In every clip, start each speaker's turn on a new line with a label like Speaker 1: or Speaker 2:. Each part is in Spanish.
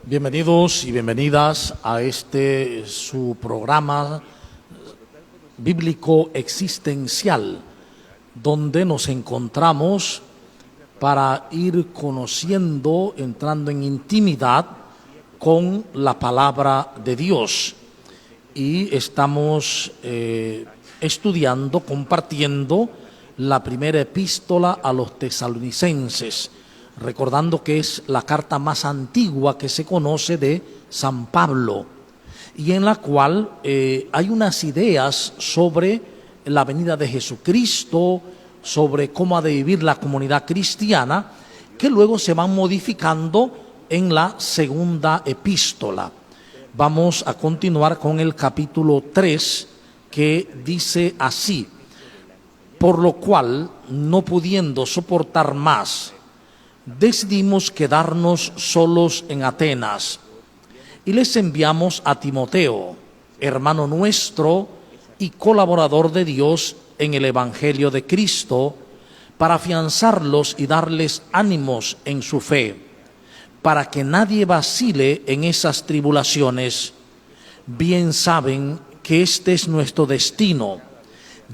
Speaker 1: Bienvenidos y bienvenidas a su programa bíblico existencial, donde nos encontramos para ir conociendo, entrando en intimidad con la palabra de Dios. Y estamos estudiando, compartiendo la primera epístola a los tesalonicenses, recordando que es la carta más antigua que se conoce de San Pablo, y en la cual hay unas ideas sobre la venida de Jesucristo, sobre cómo ha de vivir la comunidad cristiana, que luego se van modificando en la segunda epístola. Vamos a continuar con el capítulo 3, que dice así: por lo cual, no pudiendo soportar más, decidimos quedarnos solos en Atenas y les enviamos a Timoteo, hermano nuestro y colaborador de Dios en el Evangelio de Cristo, para afianzarlos y darles ánimos en su fe, para que nadie vacile en esas tribulaciones. Bien saben que este es nuestro destino.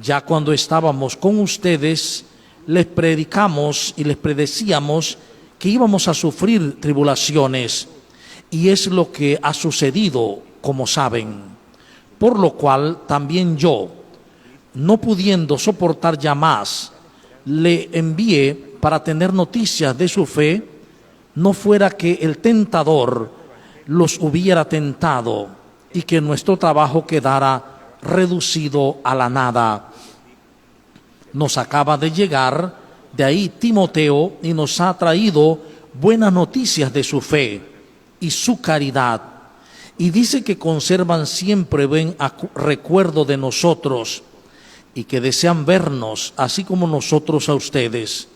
Speaker 1: Ya cuando estábamos con ustedes, les predicamos y les predecíamos que íbamos a sufrir tribulaciones, y es lo que ha sucedido, como saben. Por lo cual también yo, no pudiendo soportar ya más, le envié para tener noticias de su fe, no fuera que el tentador los hubiera tentado y que nuestro trabajo quedara reducido a la nada. Nos acaba de llegar de ahí Timoteo y nos ha traído buenas noticias de su fe y su caridad, y dice que conservan siempre buen recuerdo de nosotros y que desean vernos así como nosotros a ustedes.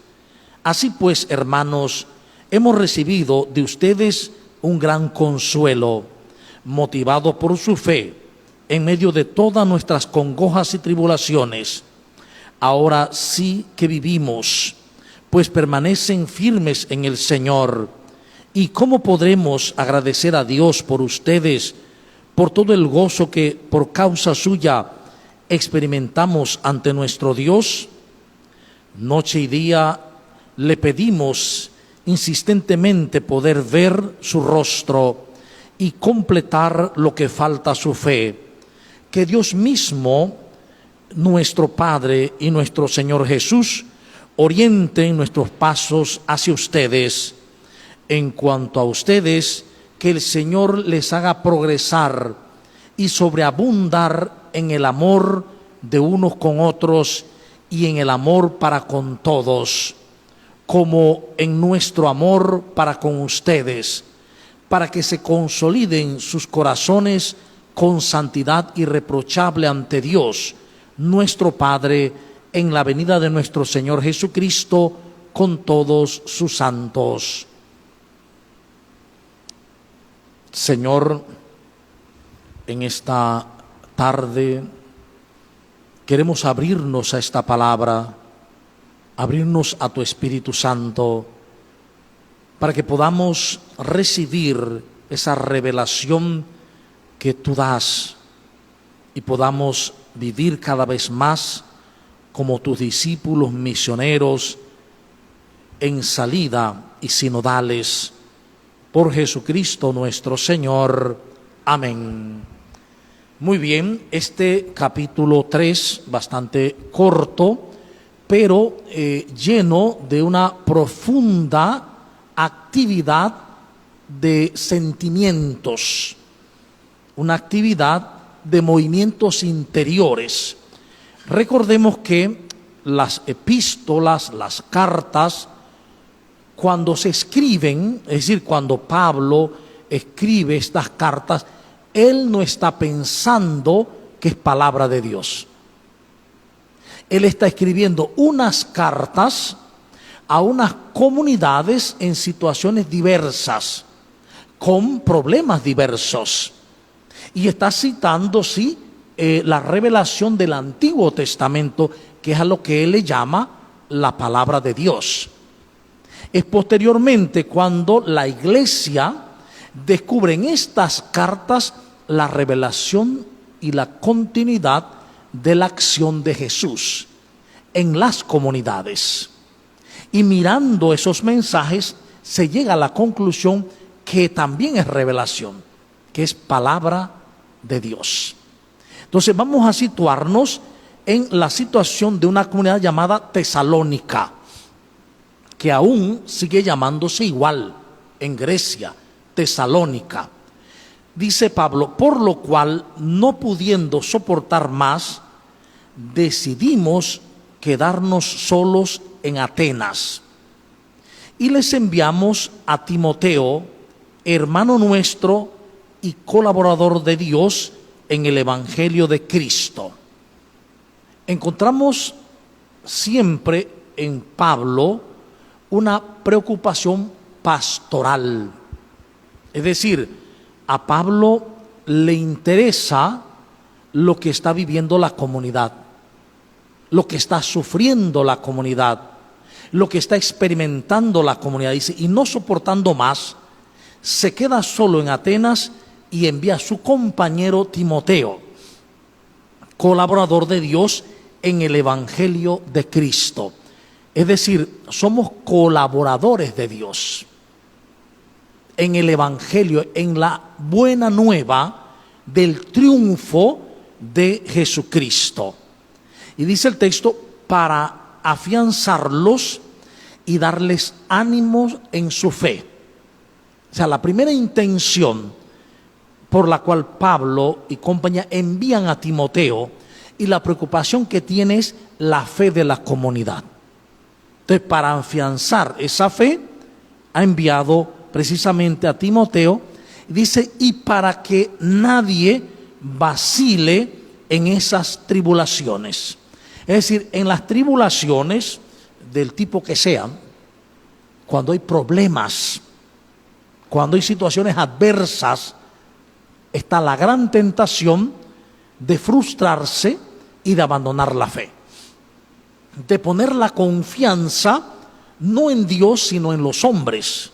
Speaker 1: Así pues, hermanos, hemos recibido de ustedes un gran consuelo, motivado por su fe en medio de todas nuestras congojas y tribulaciones. Ahora sí que vivimos, pues permanecen firmes en el Señor. ¿Y cómo podremos agradecer a Dios por ustedes, por todo el gozo que por causa suya experimentamos ante nuestro Dios? Noche y día le pedimos insistentemente poder ver su rostro y completar lo que falta a su fe. Que Dios mismo, nuestro Padre y nuestro Señor Jesús, orienten nuestros pasos hacia ustedes. En cuanto a ustedes, que el Señor les haga progresar y sobreabundar en el amor de unos con otros y en el amor para con todos, como en nuestro amor para con ustedes, para que se consoliden sus corazones con santidad irreprochable ante Dios, nuestro Padre, en la venida de nuestro Señor Jesucristo con todos sus santos. Señor, en esta tarde queremos abrirnos a esta palabra, abrirnos a tu Espíritu Santo, para que podamos recibir esa revelación que tú das y podamos vivir cada vez más como tus discípulos misioneros en salida y sinodales. Por Jesucristo nuestro Señor. Amén. Muy bien, este capítulo 3, bastante corto, pero lleno de una profunda actividad de sentimientos, una actividad de movimientos interiores. Recordemos que las epístolas, las cartas, cuando se escriben, es decir, cuando Pablo escribe estas cartas, él no está pensando que es palabra de Dios. Él está escribiendo unas cartas a unas comunidades en situaciones diversas, con problemas diversos. Y está citando, sí, la revelación del Antiguo Testamento, que es a lo que él le llama la palabra de Dios. Es posteriormente cuando la iglesia descubre en estas cartas la revelación y la continuidad de la acción de Jesús en las comunidades. Y mirando esos mensajes se llega a la conclusión que también es revelación, que es palabra de Dios. Entonces vamos a situarnos en la situación de una comunidad llamada Tesalónica, que aún sigue llamándose igual en Grecia, Tesalónica. Dice Pablo: por lo cual, no pudiendo soportar más, decidimos quedarnos solos en Atenas. Y les enviamos a Timoteo, hermano nuestro y colaborador de Dios en el Evangelio de Cristo. Encontramos siempre en Pablo una preocupación pastoral. Es decir, a Pablo le interesa lo que está viviendo la comunidad, lo que está sufriendo la comunidad, lo que está experimentando la comunidad. Dice, y no soportando más, se queda solo en Atenas y envía a su compañero Timoteo, colaborador de Dios en el Evangelio de Cristo. Es decir, somos colaboradores de Dios en el Evangelio, en la buena nueva del triunfo de Jesucristo. Y dice el texto, para afianzarlos y darles ánimos en su fe. O sea, la primera intención por la cual Pablo y compañía envían a Timoteo, y la preocupación que tiene es la fe de la comunidad. Entonces, para afianzar esa fe, ha enviado precisamente a Timoteo, dice, y para que nadie vacile en esas tribulaciones. Es decir, en las tribulaciones del tipo que sean, cuando hay problemas, cuando hay situaciones adversas, está la gran tentación de frustrarse y de abandonar la fe, de poner la confianza no en Dios sino en los hombres,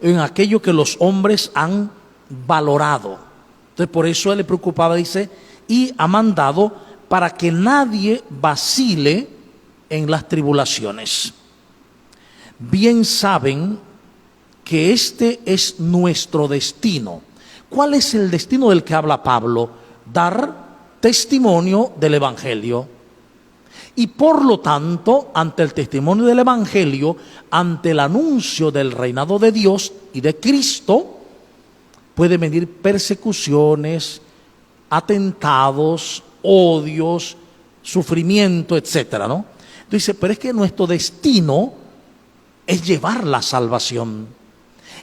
Speaker 1: en aquello que los hombres han valorado. Entonces por eso él le preocupaba, dice, y ha mandado para que nadie vacile en las tribulaciones. Bien saben que este es nuestro destino. ¿Cuál es el destino del que habla Pablo? Dar testimonio del Evangelio. Y por lo tanto, ante el testimonio del Evangelio, ante el anuncio del reinado de Dios y de Cristo, pueden venir persecuciones, atentados, odios, sufrimiento, etcétera, ¿no? Dice, pero es que nuestro destino es llevar la salvación,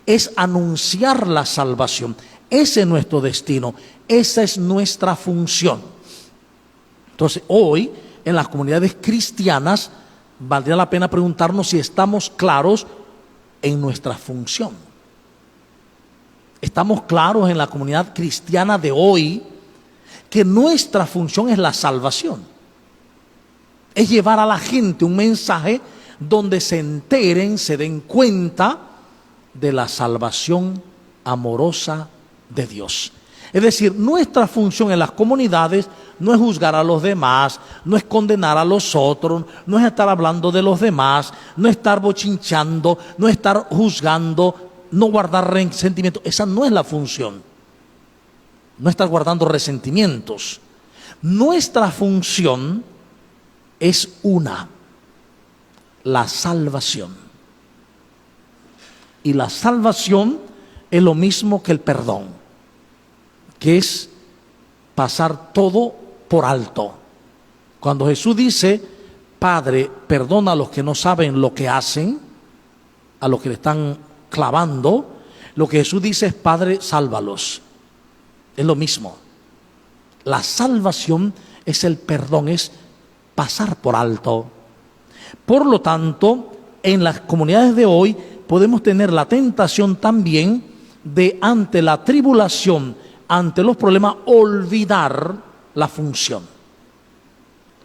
Speaker 1: es anunciar la salvación. Ese es nuestro destino, esa es nuestra función. Entonces, hoy, en las comunidades cristianas, valdría la pena preguntarnos si estamos claros en nuestra función. Estamos claros en la comunidad cristiana de hoy que nuestra función es la salvación. Es llevar a la gente un mensaje donde se enteren, se den cuenta de la salvación amorosa de Dios. Es decir, nuestra función en las comunidades no es juzgar a los demás, no es condenar a los otros, no es estar hablando de los demás, no es estar bochinchando, no es estar juzgando, no guardar resentimientos. Esa no es la función. No estar guardando resentimientos. Nuestra función es una: la salvación. Y la salvación es lo mismo que el perdón, que es pasar todo por alto. Cuando Jesús dice, Padre, perdona a los que no saben lo que hacen, a los que le están clavando, lo que Jesús dice es, Padre, sálvalos. Es lo mismo. La salvación es el perdón, es pasar por alto. Por lo tanto, en las comunidades de hoy podemos tener la tentación también de, ante la tribulación, ante los problemas, olvidar la función.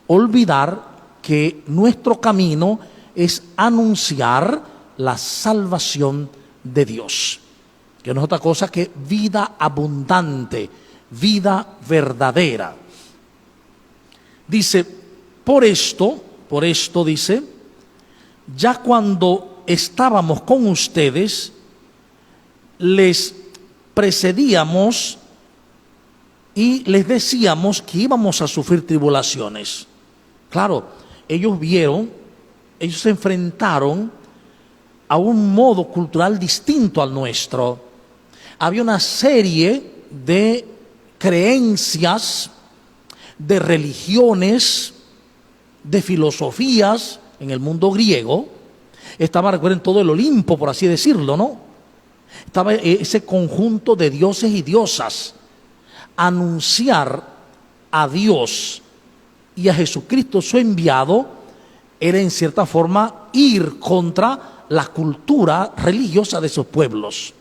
Speaker 1: Olvidar que nuestro camino es anunciar la salvación de Dios. que no es otra cosa que vida abundante, vida verdadera. Dice, por esto dice, ya cuando estábamos con ustedes, les precedíamos y les decíamos que íbamos a sufrir tribulaciones. Claro, ellos se enfrentaron a un modo cultural distinto al nuestro. Había una serie de creencias, de religiones, de filosofías en el mundo griego. Estaba, recuerden, todo el Olimpo, por así decirlo, ¿no? Estaba ese conjunto de dioses y diosas. Anunciar a Dios y a Jesucristo su enviado era en cierta forma ir contra la cultura religiosa de esos pueblos.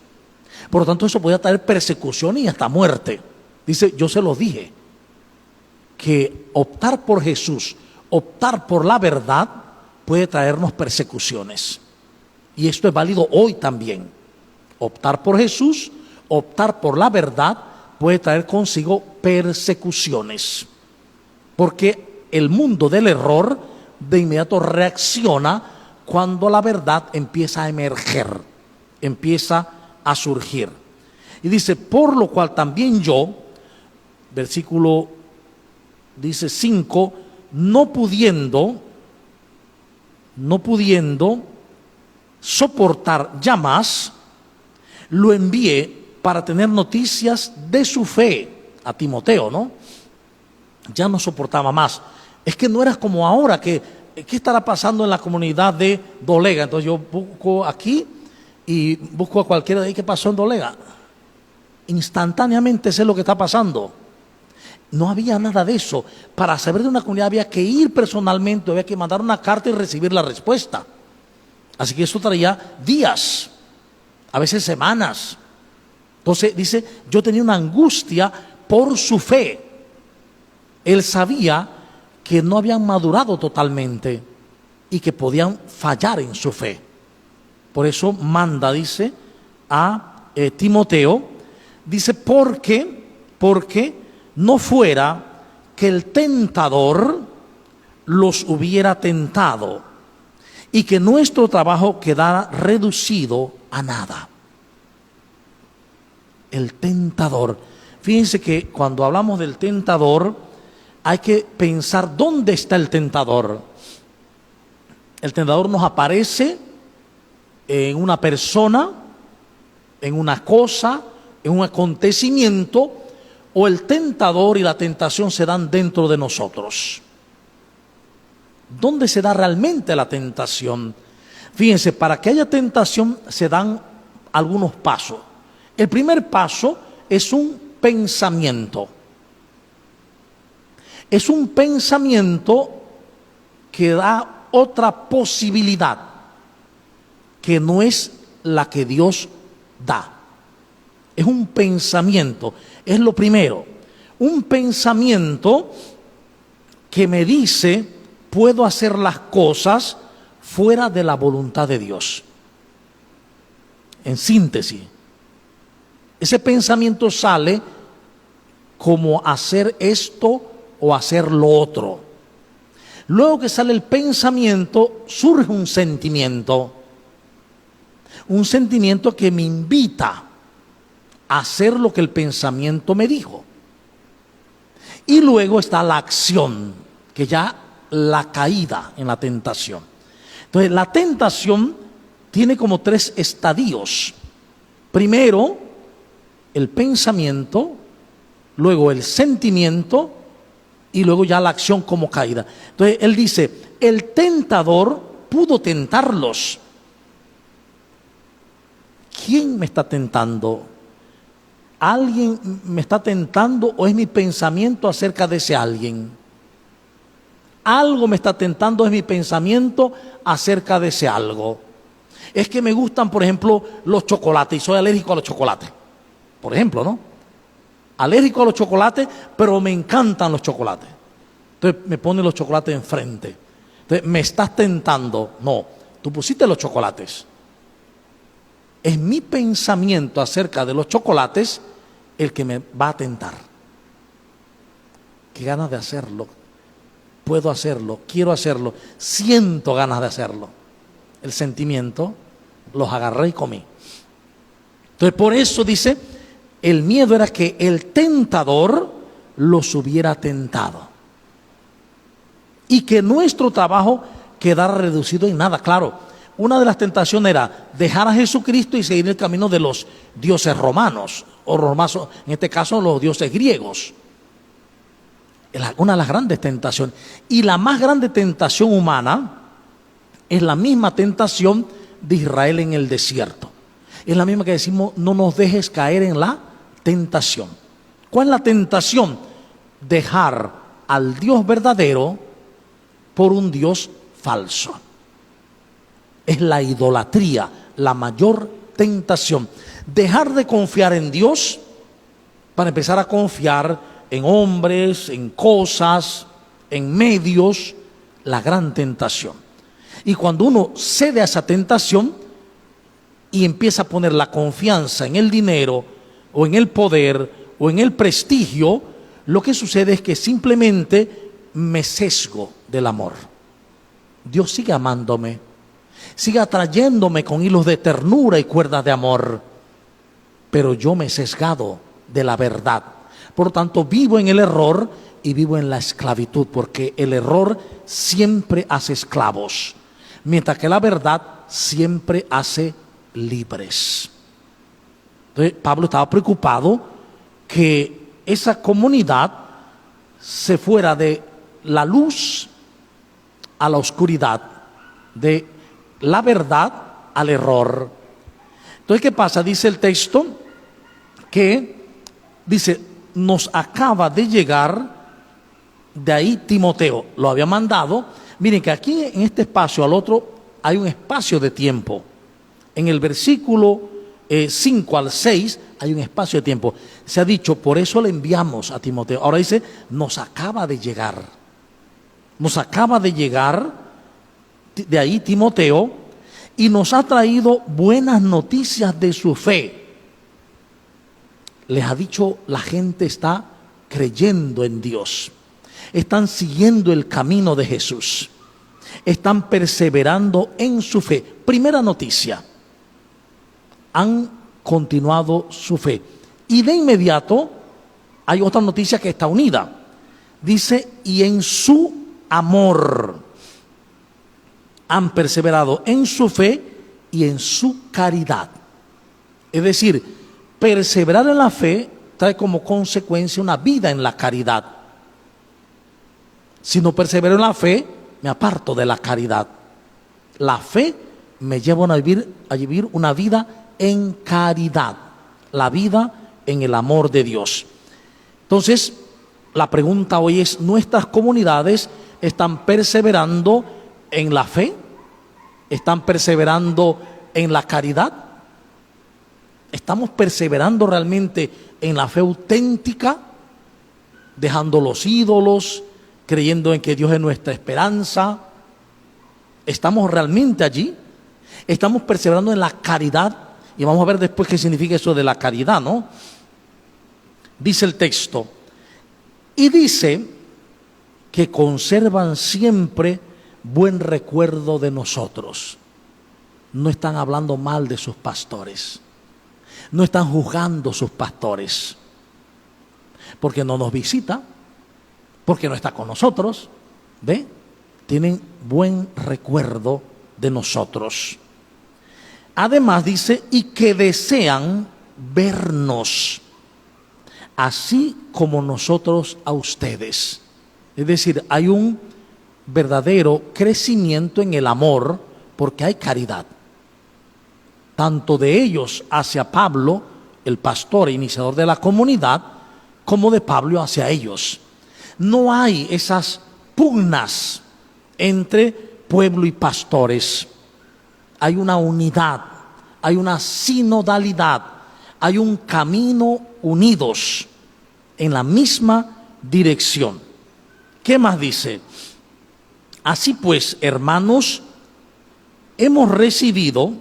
Speaker 1: Por lo tanto, eso podía traer persecución y hasta muerte. Dice, yo se los dije, que optar por Jesús, optar por la verdad, puede traernos persecuciones. Y esto es válido hoy también. Optar por Jesús, optar por la verdad, puede traer consigo persecuciones. Porque el mundo del error de inmediato reacciona cuando la verdad empieza a emerger, empieza a surgir. Y dice, por lo cual también yo, versículo dice 5, no pudiendo soportar ya más, lo envié para tener noticias de su fe a Timoteo, ¿no? Ya no soportaba más. Es que no era como ahora, ¿qué estará pasando en la comunidad de Dolega? Entonces yo busco aquí y busco a cualquiera de ahí que pasó en Dolega. Instantáneamente sé lo que está pasando. No había nada de eso. Para saber de una comunidad había que ir personalmente, había que mandar una carta y recibir la respuesta. Así que eso traía días, a veces semanas. Entonces dice, yo tenía una angustia por su fe. Él sabía que no habían madurado totalmente y que podían fallar en su fe. Por eso manda, dice, a Timoteo, dice, porque no fuera que el tentador los hubiera tentado y que nuestro trabajo quedara reducido a nada. El tentador. Fíjense que cuando hablamos del tentador hay que pensar dónde está el tentador. El tentador nos aparece en una persona, en una cosa, en un acontecimiento, o el tentador y la tentación se dan dentro de nosotros. ¿Dónde se da realmente la tentación? Fíjense, para que haya tentación se dan algunos pasos. El primer paso es un pensamiento. Es un pensamiento que da otra posibilidad, que no es la que Dios da. Es un pensamiento, es lo primero. Un pensamiento que me dice, puedo hacer las cosas fuera de la voluntad de Dios. En síntesis, ese pensamiento sale como hacer esto o hacer lo otro. Luego que sale el pensamiento, surge un sentimiento que me invita a hacer lo que el pensamiento me dijo. Y luego está la acción, que ya la caída en la tentación. Entonces, la tentación tiene como 3 estadios. Primero, el pensamiento, luego el sentimiento y luego ya la acción como caída. Entonces, él dice, el tentador pudo tentarlos. ¿Quién me está tentando? ¿Alguien me está tentando o es mi pensamiento acerca de ese alguien? Algo me está tentando, es mi pensamiento acerca de ese algo. Es que me gustan, por ejemplo, los chocolates y soy alérgico a los chocolates. Por ejemplo, ¿no? Alérgico a los chocolates, pero me encantan los chocolates. Entonces me ponen los chocolates enfrente. Entonces, ¿me estás tentando? No, tú pusiste los chocolates. es mi pensamiento acerca de los chocolates el que me va a tentar. Qué ganas de hacerlo. Puedo hacerlo, quiero hacerlo, siento ganas de hacerlo. El sentimiento, los agarré y comí. Entonces por eso dice, el miedo era que el tentador los hubiera tentado. Y que nuestro trabajo quedara reducido en nada. Claro, una de las tentaciones era dejar a Jesucristo y seguir el camino de los dioses romanos, o romanos, en este caso los dioses griegos. Una de las grandes tentaciones. Y la más grande tentación humana es la misma tentación de Israel en el desierto. Es la misma que decimos, no nos dejes caer en la tentación. ¿Cuál es la tentación? Dejar al Dios verdadero por un Dios falso. Es la idolatría, la mayor tentación. Dejar de confiar en Dios para empezar a confiar en hombres, en cosas, en medios, la gran tentación. Y cuando uno cede a esa tentación y empieza a poner la confianza en el dinero o en el poder o en el prestigio, lo que sucede es que simplemente me sesgo del amor. Dios sigue amándome, sigue atrayéndome con hilos de ternura y cuerdas de amor, pero yo me he sesgado de la verdad. Por lo tanto, vivo en el error y vivo en la esclavitud, porque el error siempre hace esclavos, mientras que la verdad siempre hace libres. Entonces, Pablo estaba preocupado que esa comunidad se fuera de la luz a la oscuridad, de la verdad al error. Entonces, ¿qué pasa? Dice el texto que dice, nos acaba de llegar de ahí Timoteo, lo había mandado. Miren que aquí en este espacio al otro hay un espacio de tiempo. En el versículo 5 al 6 hay un espacio de tiempo. Se ha dicho, por eso le enviamos a Timoteo. Ahora dice, nos acaba de llegar. Nos acaba de llegar de ahí Timoteo y nos ha traído buenas noticias de su fe. Les ha dicho, la gente está creyendo en Dios, están siguiendo el camino de Jesús, están perseverando en su fe. Primera noticia, han continuado su fe. Y de inmediato hay otra noticia que está unida. Dice, y en su amor han perseverado en su fe y en su caridad. Es decir, perseverar en la fe trae como consecuencia una vida en la caridad. Si no persevero en la fe, me aparto de la caridad. La fe me lleva a vivir una vida en caridad, la vida en el amor de Dios. Entonces, la pregunta hoy es, ¿nuestras comunidades están perseverando en la fe? ¿Están perseverando en la caridad? ¿Estamos perseverando realmente en la fe auténtica, dejando los ídolos, creyendo en que Dios es nuestra esperanza? ¿Estamos realmente allí? ¿Estamos perseverando en la caridad? Y vamos a ver después qué significa eso de la caridad, ¿no? Dice el texto, y dice que conservan siempre buen recuerdo de nosotros. No están hablando mal de sus pastores. No están juzgando sus pastores, porque no nos visita, porque no está con nosotros, ¿ve? Tienen buen recuerdo de nosotros. Además dice, y que desean vernos, así como nosotros a ustedes. Es decir, hay un verdadero crecimiento en el amor, porque hay caridad. Tanto de ellos hacia Pablo, el pastor e iniciador de la comunidad, como de Pablo hacia ellos. No hay esas pugnas entre pueblo y pastores. Hay una unidad, hay una sinodalidad, hay un camino unidos en la misma dirección. ¿Qué más dice? Así pues, hermanos, hemos recibido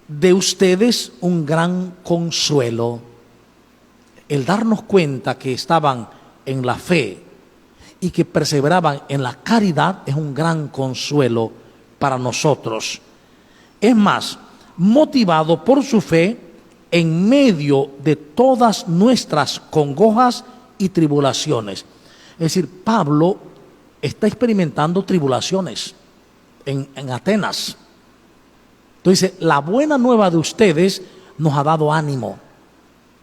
Speaker 1: de ustedes un gran consuelo. El darnos cuenta que estaban en la fe y que perseveraban en la caridad es un gran consuelo para nosotros. Es más, motivado por su fe en medio de todas nuestras congojas y tribulaciones. Es decir, Pablo está experimentando tribulaciones en Atenas. Entonces, la buena nueva de ustedes nos ha dado ánimo,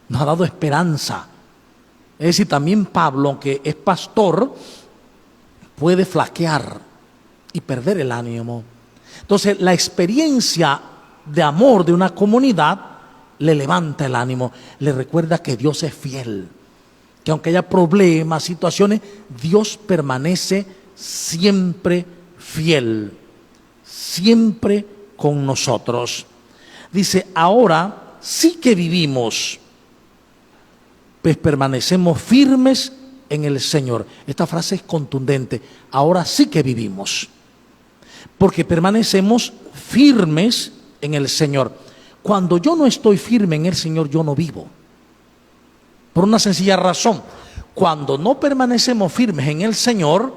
Speaker 1: nos ha dado esperanza. Es decir, también Pablo, aunque es pastor, puede flaquear y perder el ánimo. Entonces, la experiencia de amor de una comunidad le levanta el ánimo, le recuerda que Dios es fiel, que aunque haya problemas, situaciones, Dios permanece siempre fiel, siempre con nosotros. Dice, ahora sí que vivimos, pues permanecemos firmes en el Señor. Esta frase es contundente. Ahora sí que vivimos, porque permanecemos firmes en el Señor. Cuando yo no estoy firme en el Señor, yo no vivo. Por una sencilla razón. Cuando no permanecemos firmes en el Señor,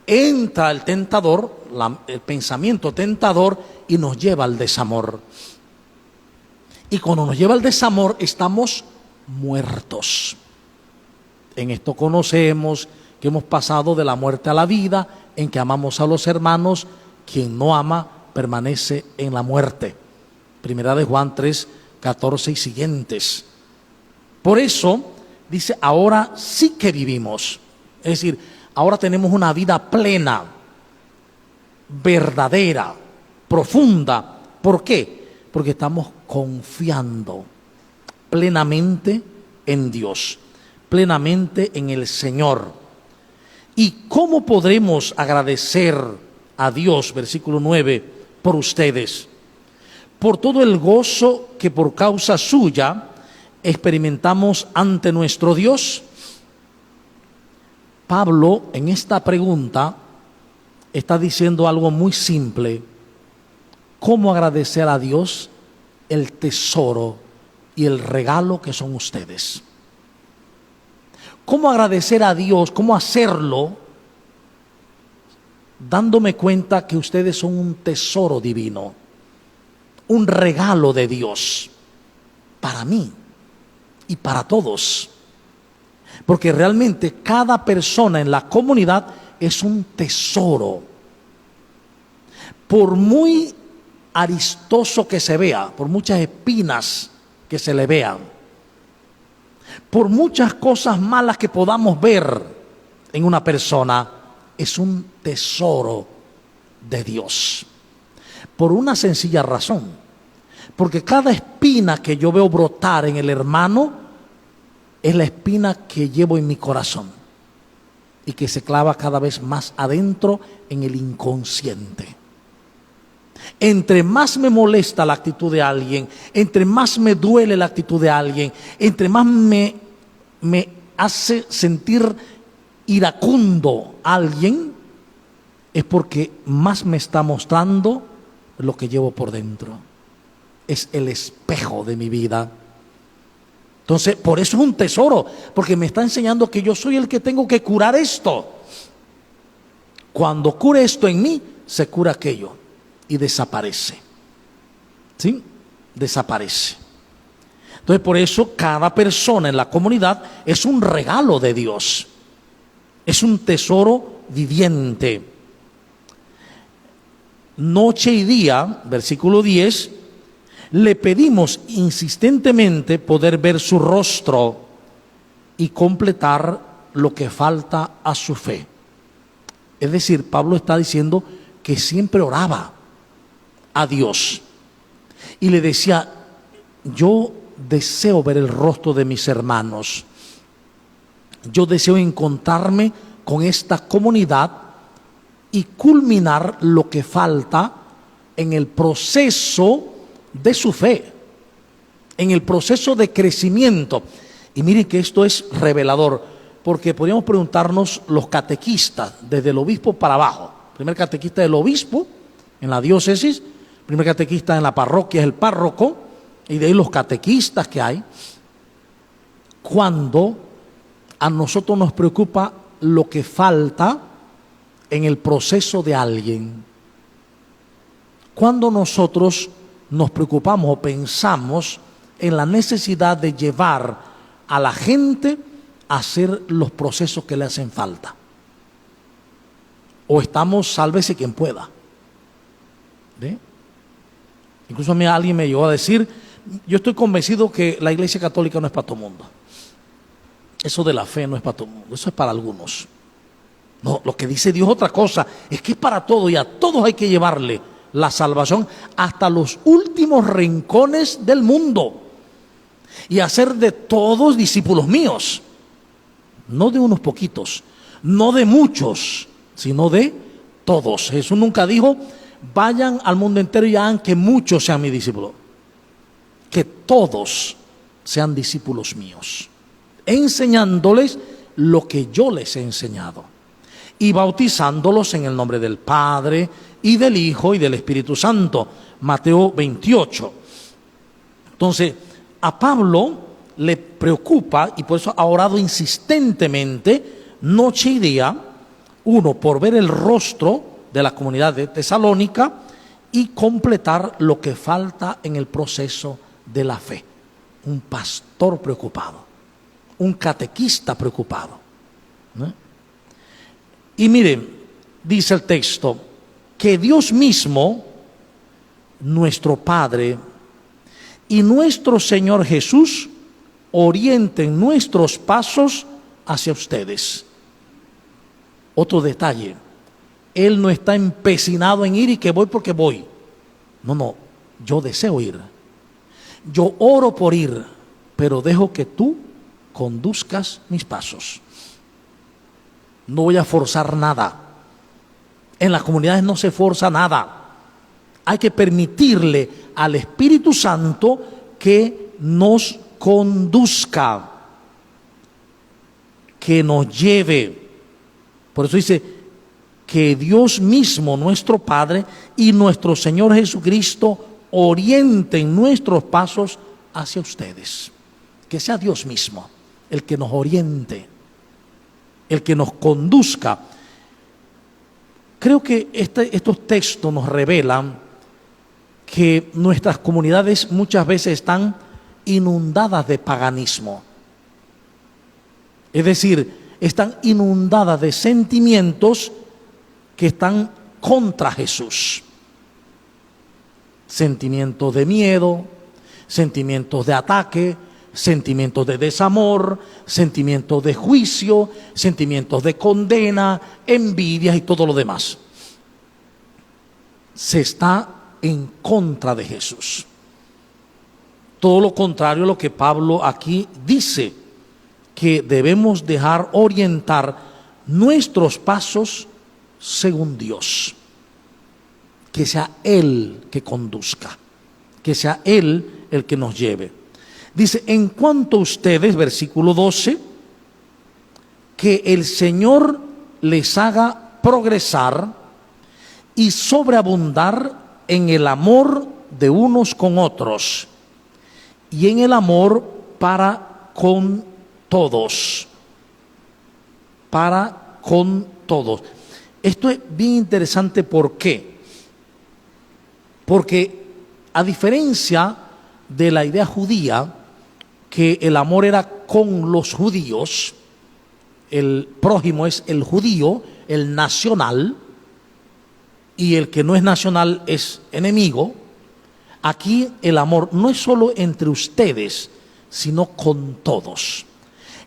Speaker 1: entra el tentador, el pensamiento tentador, y nos lleva al desamor. Y cuando nos lleva al desamor, estamos muertos. En esto conocemos que hemos pasado de la muerte a la vida, en que amamos a los hermanos. Quien no ama permanece en la muerte. Primera de Juan 3, 14 y siguientes. Por eso dice, ahora sí que vivimos. Es decir, ahora tenemos una vida plena, verdadera, profunda. ¿Por qué? Porque estamos confiando plenamente en Dios, plenamente en el Señor. ¿Y cómo podremos agradecer a Dios, versículo 9, por ustedes? Por todo el gozo que por causa suya experimentamos ante nuestro Dios. Pablo en esta pregunta está diciendo algo muy simple. ¿Cómo agradecer a Dios el tesoro y el regalo que son ustedes? ¿Cómo agradecer a Dios? ¿Cómo hacerlo? Dándome cuenta que ustedes son un tesoro divino, un regalo de Dios para mí y para todos. Porque realmente cada persona en la comunidad es un tesoro. Por muy aristoso que se vea, por muchas espinas que se le vean, por muchas cosas malas que podamos ver en una persona, es un tesoro de Dios. Por una sencilla razón, porque cada espina que yo veo brotar en el hermano es la espina que llevo en mi corazón y que se clava cada vez más adentro en el inconsciente. Entre más me molesta la actitud de alguien, entre más me duele la actitud de alguien, entre más me hace sentir iracundo a alguien, es porque más me está mostrando lo que llevo por dentro. Es el espejo de mi vida. Entonces, por eso es un tesoro, porque me está enseñando que yo soy el que tengo que curar esto. Cuando cure esto en mí, se cura aquello y desaparece. ¿Sí? Desaparece. Entonces, por eso cada persona en la comunidad es un regalo de Dios. Es un tesoro viviente. Noche y día, versículo 10, le pedimos insistentemente poder ver su rostro y completar lo que falta a su fe. Es decir, Pablo está diciendo que siempre oraba a Dios y le decía, yo deseo ver el rostro de mis hermanos, yo deseo encontrarme con esta comunidad y culminar lo que falta en el proceso de su fe, en el proceso de crecimiento. Y miren que esto es revelador, porque podríamos preguntarnos los catequistas, desde el obispo para abajo, primer catequista del obispo en la diócesis, primer catequista en la parroquia es el párroco, y de ahí los catequistas que hay. Cuando a nosotros nos preocupa lo que falta en el proceso de alguien, cuando nosotros nos preocupamos o pensamos en la necesidad de llevar a la gente a hacer los procesos que le hacen falta, o estamos sálvese quien pueda. ¿Ve? Incluso a mí alguien me llegó a decir: yo estoy convencido que la Iglesia Católica no es para todo el mundo. Eso de la fe no es para todo el mundo, eso es para algunos. No, lo que dice Dios es otra cosa, es que es para todos, y a todos hay que llevarle la salvación hasta los últimos rincones del mundo y hacer de todos discípulos míos, no de unos poquitos, no de muchos, sino de todos. Jesús nunca dijo: vayan al mundo entero y hagan que muchos sean mis discípulos. Que todos sean discípulos míos, enseñándoles lo que yo les he enseñado y bautizándolos en el nombre del Padre y del Hijo y del Espíritu Santo. Mateo 28. Entonces, a Pablo le preocupa, y por eso ha orado insistentemente noche y día, uno, por ver el rostro de la comunidad de Tesalónica y completar lo que falta en el proceso de la fe. Un pastor preocupado, un catequista preocupado, ¿no? Y miren, dice el texto, que Dios mismo, nuestro Padre, y nuestro Señor Jesús orienten nuestros pasos hacia ustedes. Otro detalle: Él no está empecinado en ir y que voy porque voy. No, yo deseo ir. Yo oro por ir, pero dejo que tú conduzcas mis pasos. No voy a forzar nada. En las comunidades no se forza nada. Hay que permitirle al Espíritu Santo que nos conduzca, que nos lleve. Por eso dice que Dios mismo, nuestro Padre, y nuestro Señor Jesucristo orienten nuestros pasos hacia ustedes. Que sea Dios mismo el que nos oriente, el que nos conduzca. Creo que estos textos nos revelan que nuestras comunidades muchas veces están inundadas de paganismo. Es decir, están inundadas de sentimientos que están contra Jesús. Sentimientos de miedo, sentimientos de ataque, sentimientos de desamor, sentimientos de juicio, sentimientos de condena, envidias y todo lo demás. Se está en contra de Jesús. Todo lo contrario a lo que Pablo aquí dice, que debemos dejar orientar nuestros pasos según Dios. Que sea Él que conduzca, que sea Él el que nos lleve. Dice, en cuanto a ustedes, versículo 12, que el Señor les haga progresar y sobreabundar en el amor de unos con otros y en el amor para con todos. Para con todos. Esto es bien interesante. ¿Por qué? Porque a diferencia de la idea judía, que el amor era con los judíos, el prójimo es el judío, el nacional, y el que no es nacional es enemigo. Aquí el amor no es solo entre ustedes, sino con todos.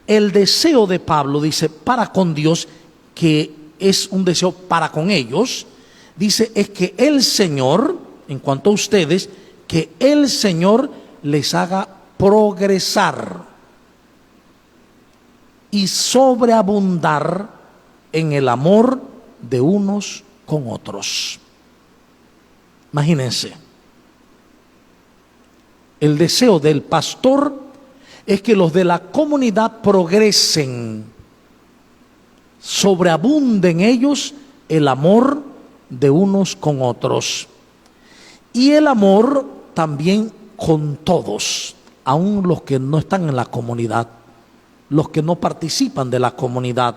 Speaker 1: El deseo de Pablo, dice, para con Dios, que es un deseo para con ellos, dice, es que el Señor, en cuanto a ustedes, que el Señor les haga progresar y sobreabundar en el amor de unos con otros. Imagínense, el deseo del pastor es que los de la comunidad progresen, sobreabunden ellos el amor de unos con otros Y el amor también con todos, aun los que no están en la comunidad, los que no participan de la comunidad,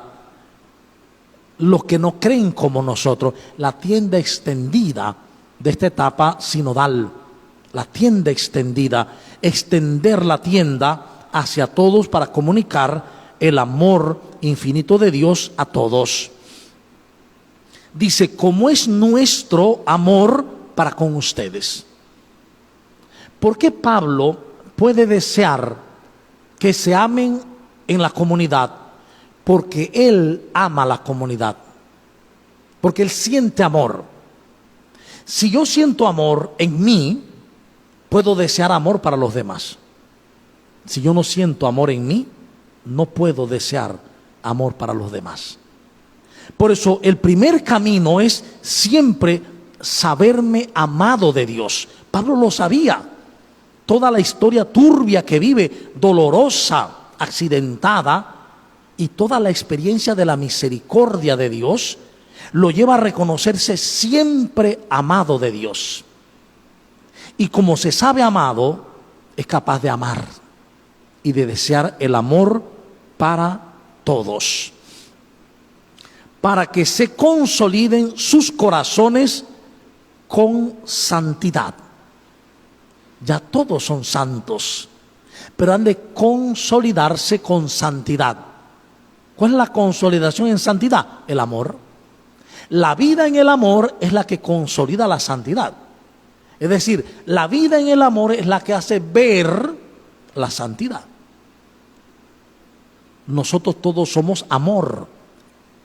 Speaker 1: los que no creen como nosotros. La tienda extendida de esta etapa sinodal, la tienda extendida, extender la tienda hacia todos para comunicar el amor infinito de Dios a todos. Dice, como es nuestro amor para con ustedes. ¿Por qué Pablo puede desear que se amen en la comunidad? Porque él ama la comunidad, porque él siente amor. Si yo siento amor en mí, puedo desear amor para los demás. Si yo no siento amor en mí, no puedo desear amor para los demás. Por eso el primer camino es siempre saberme amado de Dios. Pablo lo sabía. Toda la historia turbia que vive, dolorosa, accidentada, y toda la experiencia de la misericordia de Dios lo lleva a reconocerse siempre amado de Dios. Y como se sabe amado, es capaz de amar y de desear el amor para todos, para que se consoliden sus corazones con santidad. Ya todos son santos, pero han de consolidarse con santidad. ¿Cuál es la consolidación en santidad? El amor. La vida en el amor es la que consolida la santidad. Es decir, la vida en el amor es la que hace ver la santidad. Nosotros todos somos amor,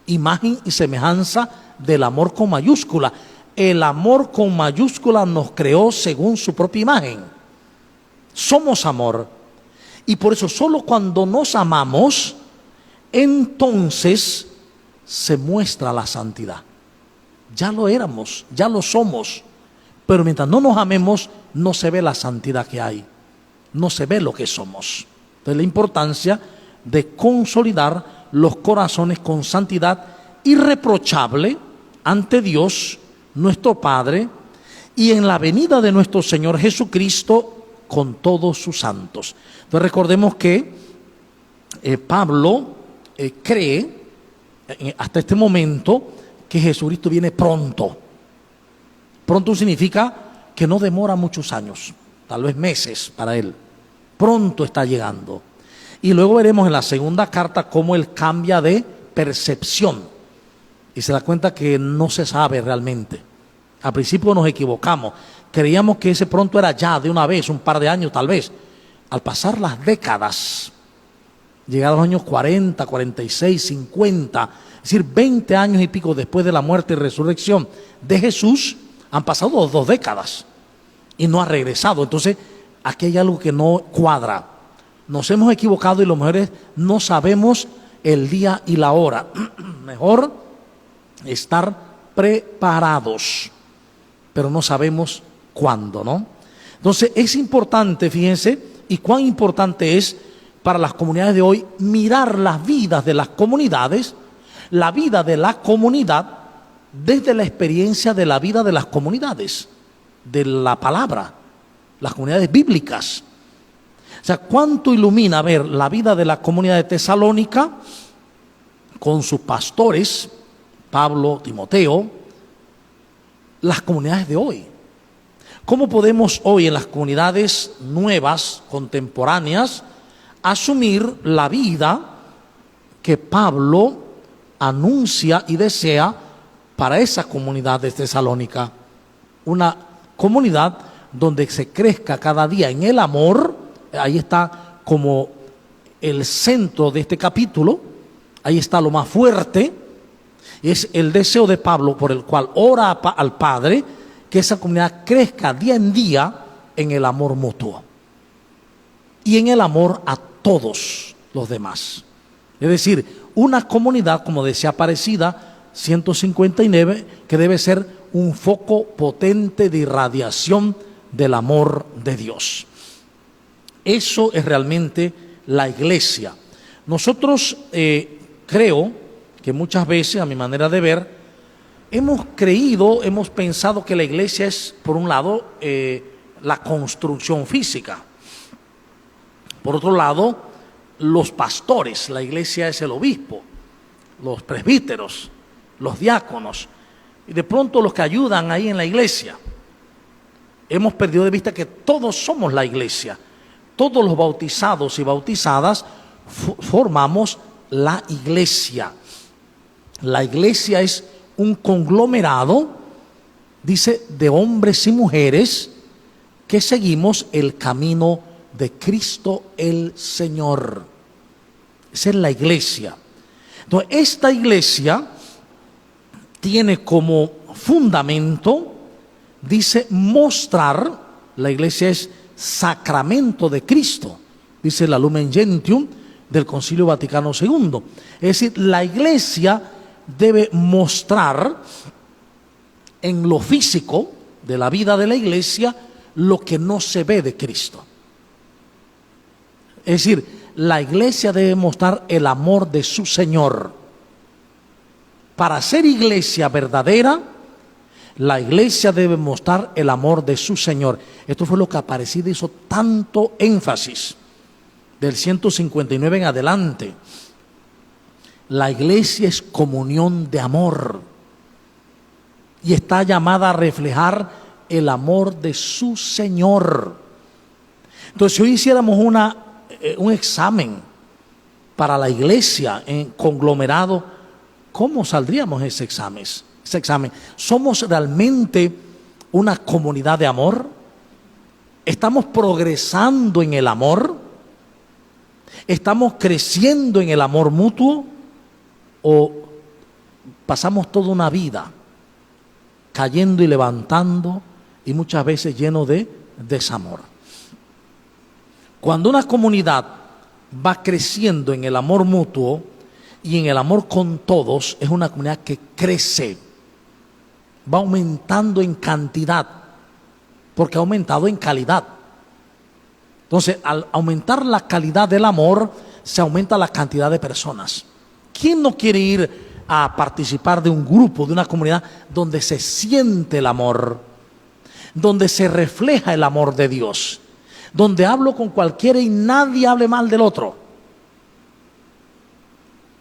Speaker 1: imagen y semejanza del amor con mayúscula. El amor con mayúscula nos creó según su propia imagen. Somos amor. Y por eso solo cuando nos amamos, entonces se muestra la santidad. Ya lo éramos, ya lo somos. Pero mientras no nos amemos, no se ve la santidad que hay. No se ve lo que somos. Entonces la importancia de consolidar los corazones con santidad irreprochable ante Dios, nuestro Padre, y en la venida de nuestro Señor Jesucristo con todos sus santos. Entonces recordemos que Pablo cree hasta este momento que Jesucristo viene pronto. Pronto significa que no demora muchos años, tal vez meses para él. Pronto está llegando. Y luego veremos en la segunda carta cómo él cambia de percepción y se da cuenta que no se sabe realmente. Al principio nos equivocamos, creíamos que ese pronto era ya de una vez, un par de años tal vez. Al pasar las décadas, llegados los años 40, 46, 50, es decir, 20 años y pico después de la muerte y resurrección de Jesús, han pasado 2 décadas y no ha regresado. Entonces, aquí hay algo que no cuadra. Nos hemos equivocado y los mejores no sabemos el día y la hora. Mejor estar preparados, pero no sabemos cuándo, ¿no? Entonces, es importante, fíjense, y cuán importante es para las comunidades de hoy mirar las vidas de las comunidades, la vida de la comunidad desde la experiencia de la vida de las comunidades, de la palabra, las comunidades bíblicas. O sea, cuánto ilumina ver la vida de la comunidad de Tesalónica con sus pastores, Pablo, Timoteo, las comunidades de hoy. ¿Cómo podemos hoy en las comunidades nuevas, contemporáneas, asumir la vida que Pablo anuncia y desea para esa comunidad de Tesalónica? Una comunidad donde se crezca cada día en el amor. Ahí está como el centro de este capítulo, ahí está lo más fuerte, es el deseo de Pablo por el cual ora al Padre, que esa comunidad crezca día en día en el amor mutuo y en el amor a todos los demás. Es decir, una comunidad, como decía Aparecida 159, que debe ser un foco potente de irradiación del amor de Dios. Eso es realmente la iglesia. Nosotros creo que muchas veces, a mi manera de ver, hemos creído, hemos pensado que la iglesia es, por un lado, la construcción física. Por otro lado, los pastores, la iglesia es el obispo, los presbíteros, los diáconos, y de pronto los que ayudan ahí en la iglesia. Hemos perdido de vista que todos somos la iglesia. Todos los bautizados y bautizadas formamos la iglesia. La iglesia es un conglomerado, dice, de hombres y mujeres que seguimos el camino de Cristo el Señor. Esa es la iglesia. Entonces, esta iglesia tiene como fundamento, dice, mostrar, la iglesia es sacramento de Cristo, dice la Lumen Gentium del Concilio Vaticano II. Es decir, la iglesia debe mostrar en lo físico de la vida de la iglesia lo que no se ve de Cristo. Es decir, la iglesia debe mostrar el amor de su Señor. Para ser iglesia verdadera, la iglesia debe mostrar el amor de su Señor. Esto fue lo que Aparecida hizo tanto énfasis del 159 en adelante. La iglesia es comunión de amor y está llamada a reflejar el amor de su Señor. Entonces, si hoy hiciéramos un examen para la iglesia en conglomerado, ¿cómo saldríamos ese examen? ¿Somos realmente una comunidad de amor? ¿Estamos progresando en el amor? ¿Estamos creciendo en el amor mutuo? ¿O pasamos toda una vida cayendo y levantando y muchas veces lleno de desamor? Cuando una comunidad va creciendo en el amor mutuo y en el amor con todos, es una comunidad que crece, va aumentando en cantidad, porque ha aumentado en calidad. Entonces, al aumentar la calidad del amor, se aumenta la cantidad de personas. ¿Quién no quiere ir a participar de un grupo, de una comunidad donde se siente el amor, donde se refleja el amor de Dios, donde hablo con cualquiera y nadie hable mal del otro,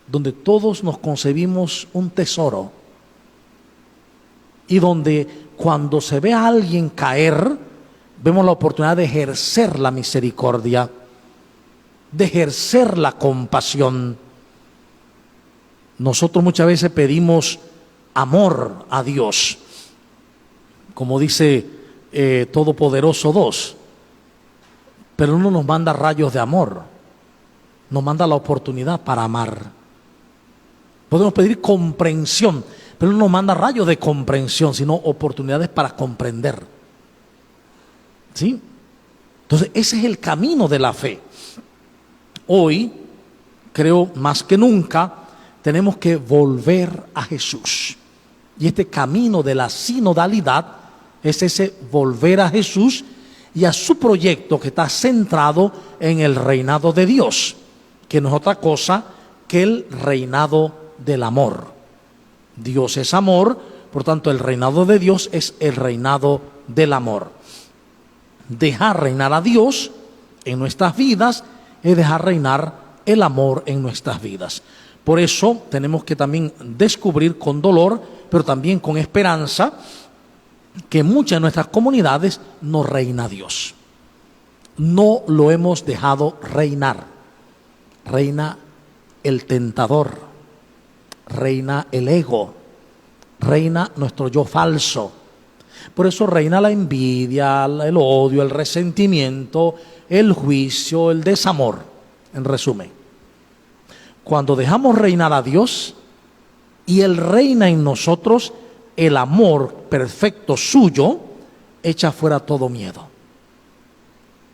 Speaker 1: donde todos nos concebimos un tesoro y donde cuando se ve a alguien caer, vemos la oportunidad de ejercer la misericordia, de ejercer la compasión? Nosotros muchas veces pedimos amor a Dios, como dice Todopoderoso 2, pero no nos manda rayos de amor, nos manda la oportunidad para amar. Podemos pedir comprensión, pero no nos manda rayos de comprensión, sino oportunidades para comprender. ¿Sí? Entonces, ese es el camino de la fe. Hoy, creo más que nunca, tenemos que volver a Jesús. Y este camino de la sinodalidad es ese volver a Jesús y a su proyecto que está centrado en el reinado de Dios, que no es otra cosa que el reinado del amor. Dios es amor, por tanto el reinado de Dios es el reinado del amor. Dejar reinar a Dios en nuestras vidas es dejar reinar el amor en nuestras vidas. Por eso tenemos que también descubrir con dolor, pero también con esperanza, que en muchas de nuestras comunidades no reina Dios. No lo hemos dejado reinar. Reina el tentador, reina el ego, reina nuestro yo falso. Por eso reina la envidia, el odio, el resentimiento, el juicio, el desamor, en resumen. Cuando dejamos reinar a Dios y Él reina en nosotros, el amor perfecto suyo echa fuera todo miedo.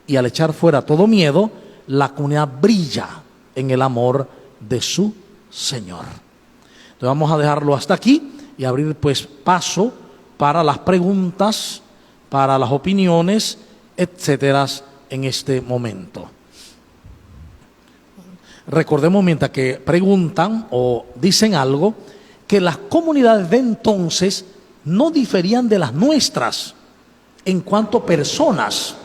Speaker 1: Y al echar fuera todo miedo, la comunidad brilla en el amor de su Señor. Entonces vamos a dejarlo hasta aquí y abrir pues paso para las preguntas, para las opiniones, etcétera, en este momento. Recordemos, mientras que preguntan o dicen algo, que las comunidades de entonces no diferían de las nuestras en cuanto a personas.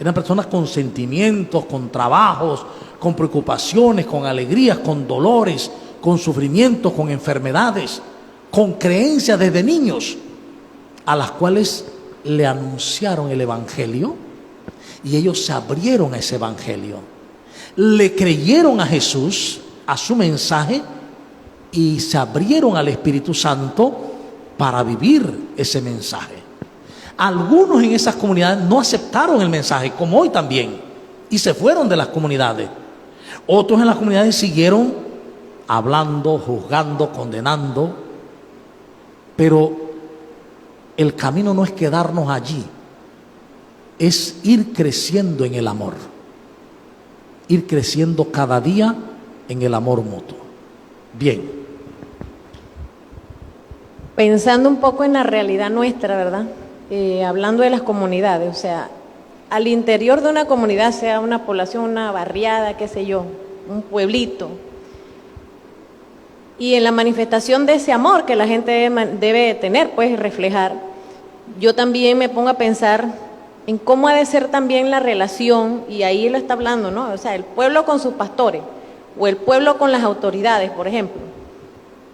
Speaker 1: Eran personas con sentimientos, con trabajos, con preocupaciones, con alegrías, con dolores, con sufrimientos, con enfermedades, con creencias desde niños, a las cuales le anunciaron el Evangelio y ellos se abrieron a ese Evangelio. Le creyeron a Jesús, a su mensaje, y se abrieron al Espíritu Santo para vivir ese mensaje. Algunos en esas comunidades no aceptaron el mensaje, como hoy también, y se fueron de las comunidades. Otros en las comunidades siguieron hablando, juzgando, condenando, pero el camino no es quedarnos allí, es ir creciendo en el amor, ir creciendo cada día en el amor mutuo. Bien.
Speaker 2: Pensando un poco en la realidad nuestra, ¿verdad? Hablando de las comunidades, o sea, al interior de una comunidad, sea una población, una barriada, qué sé yo, un pueblito, y en la manifestación de ese amor que la gente debe tener, pues reflejar, yo también me pongo a pensar en cómo ha de ser también la relación, y ahí lo está hablando, ¿no? O sea, el pueblo con sus pastores, o el pueblo con las autoridades, por ejemplo.